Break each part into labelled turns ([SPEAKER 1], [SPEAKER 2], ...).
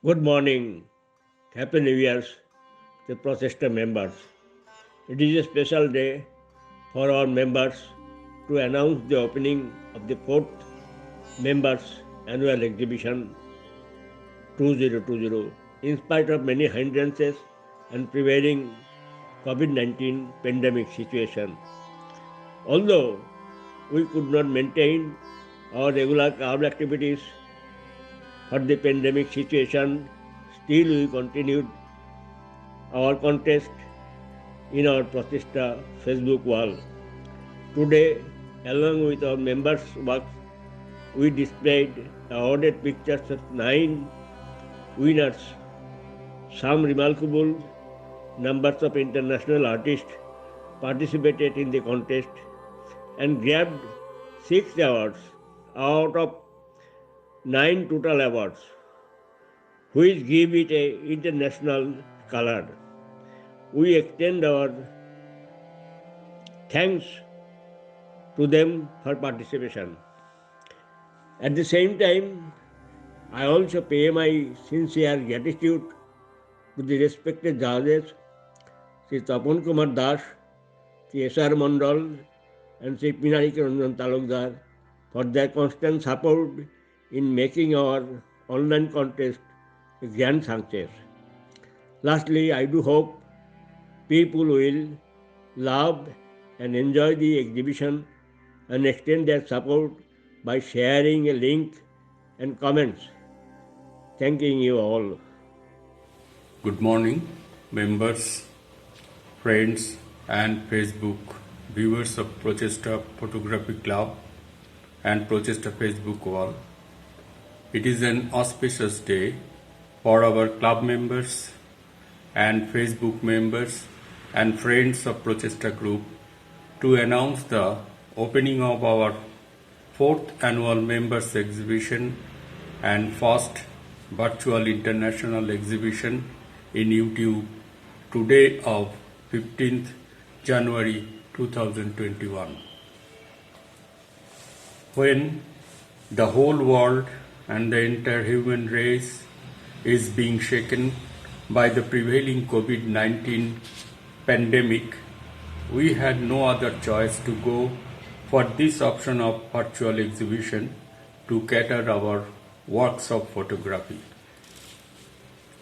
[SPEAKER 1] Good morning. Happy New Year's, the Protester members. It is a special day for our members to announce the opening of the fourth members annual exhibition 2020 in spite of many hindrances and prevailing COVID-19 pandemic situation. Although we could not maintain our regular crowd activities for the pandemic situation, still we continued our contest in our Protista Facebook wall. Today, along with our members' works, we displayed awarded pictures of 9 winners. Some remarkable numbers of international artists participated in the contest and grabbed 6 awards out of 9 total awards, which give it a international color. We extend our thanks to them for participation. At the same time, I also pay my sincere gratitude to the respected judges, Sri Tapan Kumar Das, Sri S.R. Mandal, and Sri Pinariki Ranjan Talukdar for their constant support in making our online contest a grand success. Lastly, I do hope people will love and enjoy the exhibition and extend their support by sharing a link and comments. Thanking you all.
[SPEAKER 2] Good morning, members, friends, and Facebook viewers of Prochester Photography Club and Prochester Facebook wall. It is an auspicious day for our club members and Facebook members and friends of Prochester Group to announce the opening of our 4th annual members exhibition and first virtual international exhibition in YouTube today of 15th January 2021. When the whole world and the entire human race is being shaken by the prevailing COVID-19 pandemic, we had no other choice to go for this option of virtual exhibition to cater our works of photography.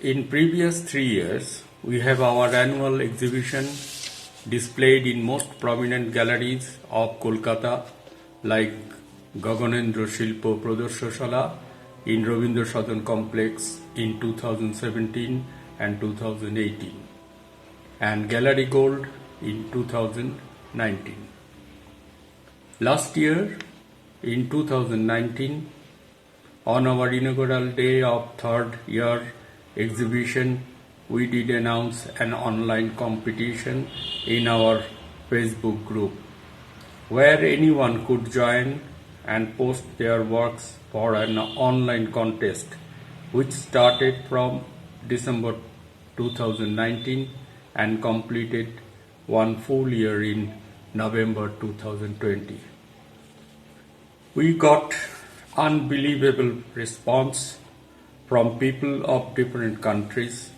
[SPEAKER 2] In previous 3 years, we have our annual exhibition displayed in most prominent galleries of Kolkata like Gaganendra Shilpo Pradarshashala in Rabindra Sadan Complex in 2017 and 2018 and Gallery Gold in 2019. Last year, in 2019, on our inaugural day of third year exhibition, we did announce an online competition in our Facebook group where anyone could join and post their works for an online contest which started from December 2019 and completed one full year in November 2020. We got unbelievable response from people of different countries.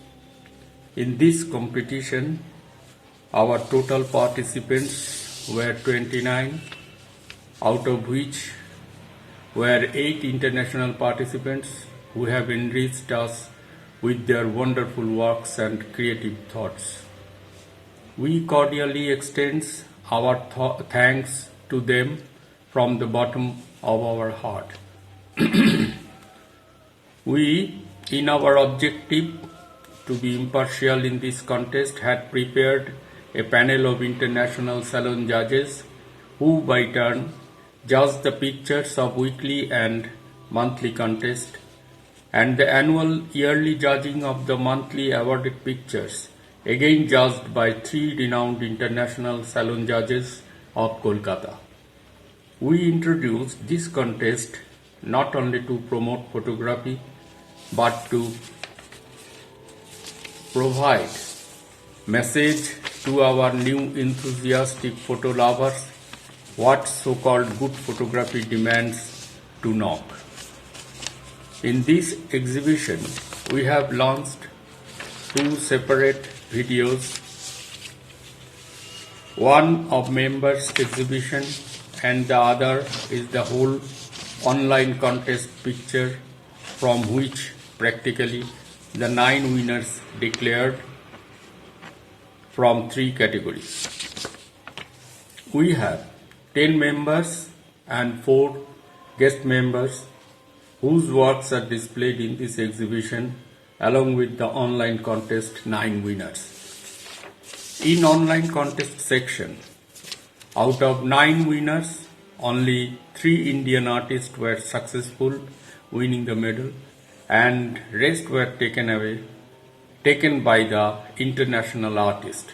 [SPEAKER 2] In this competition, our total participants were 29, out of which were 8 international participants who have enriched us with their wonderful works and creative thoughts. We cordially extend our thanks to them from the bottom of our heart. We, in our objective to be impartial in this contest, had prepared a panel of international salon judges who by turn judged the pictures of weekly and monthly contest and the annual yearly judging of the monthly awarded pictures, again judged by 3 renowned international salon judges of Kolkata. We introduced this contest not only to promote photography but to provide message to our new enthusiastic photo lovers what so-called good photography demands to knock. In this exhibition, we have launched 2 separate videos, one of members exhibition and the other is the whole online contest picture, from which practically the 9 winners declared from 3 categories. We have 10 members and 4 guest members whose works are displayed in this exhibition, along with the online contest 9 winners. In online contest section, out of 9 winners, only 3 Indian artists were successful winning the medal, and rest were taken by the international artist.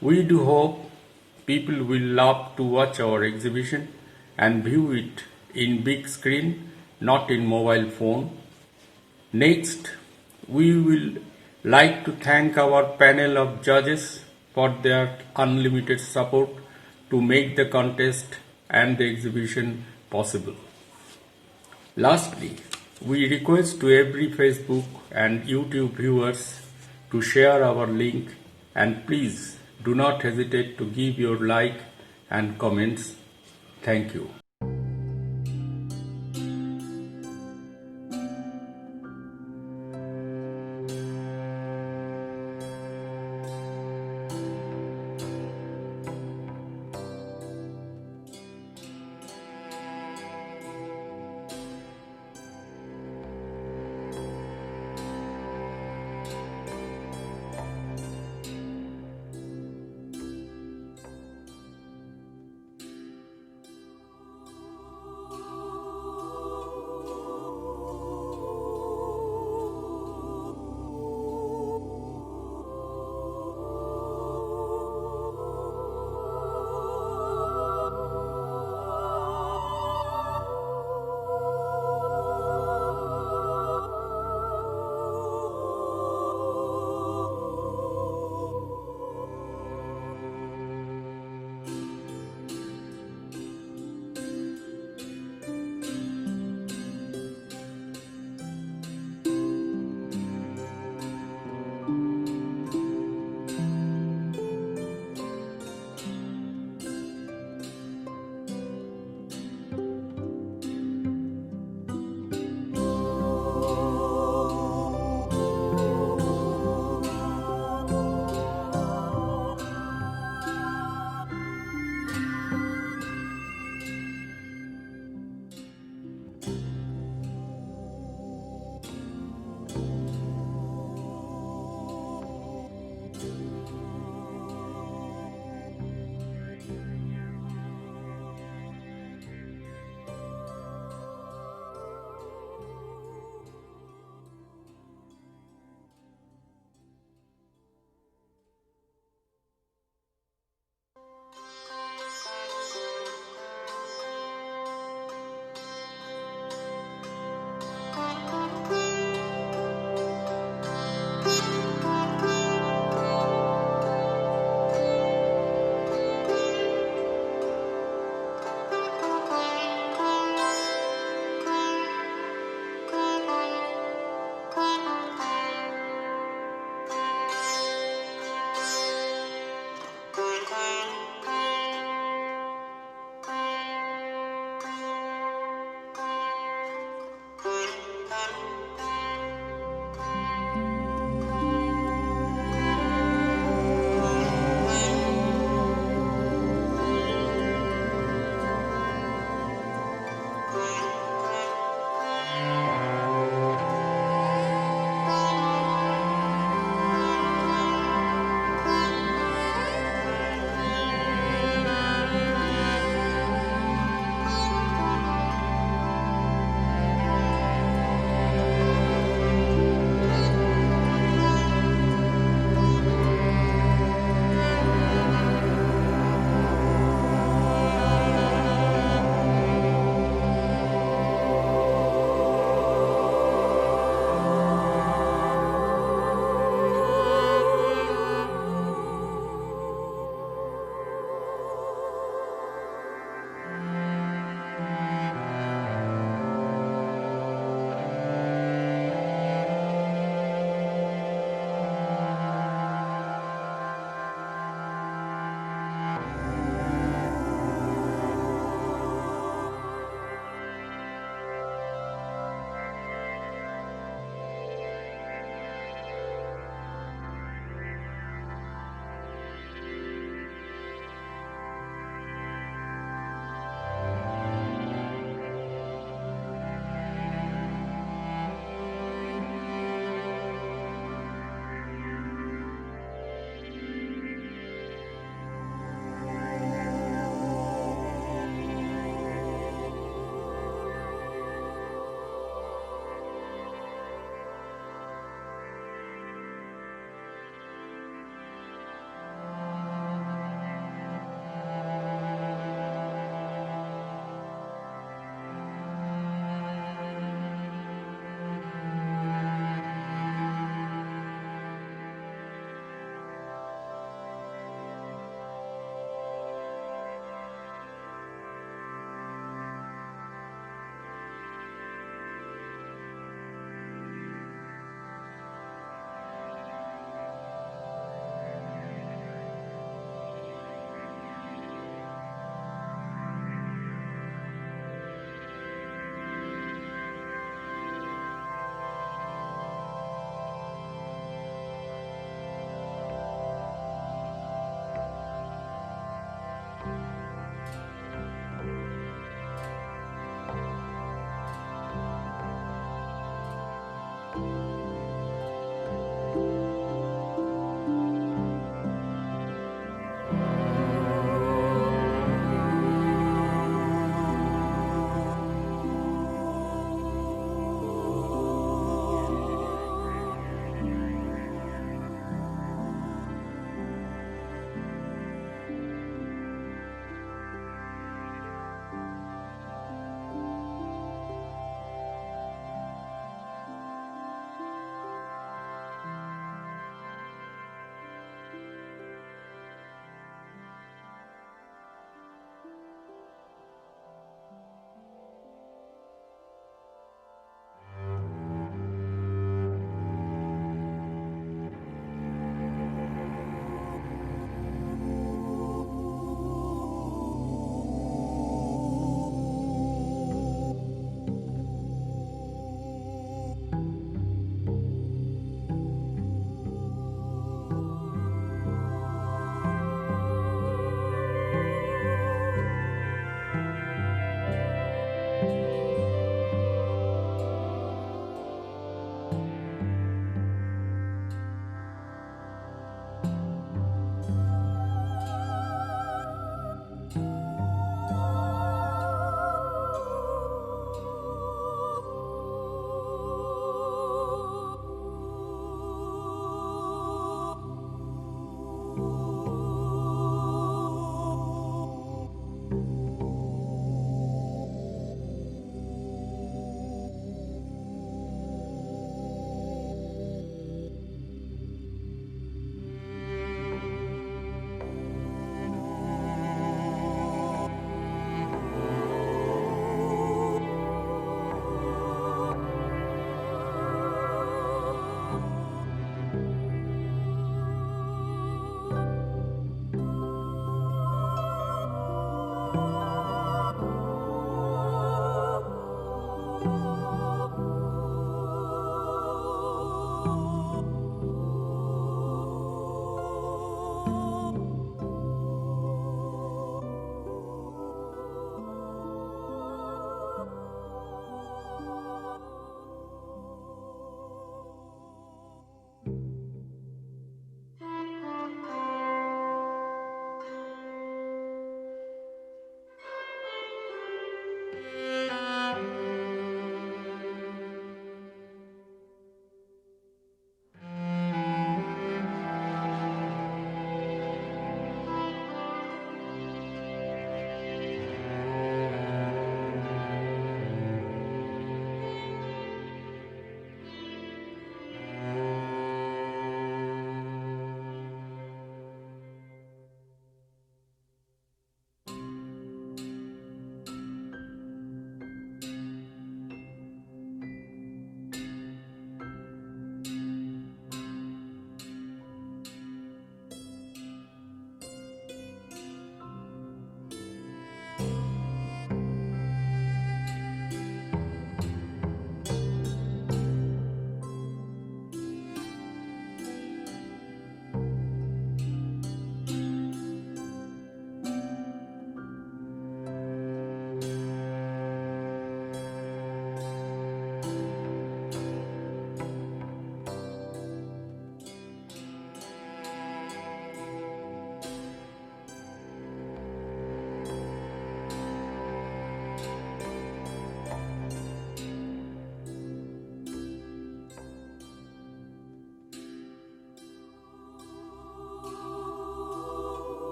[SPEAKER 2] We do hope people will love to watch our exhibition and view it in big screen, not in mobile phone. Next, we will like to thank our panel of judges for their unlimited support to make the contest and the exhibition possible. Lastly, we request to every Facebook and YouTube viewers to share our link, and please do not hesitate to give your like and comments. Thank you.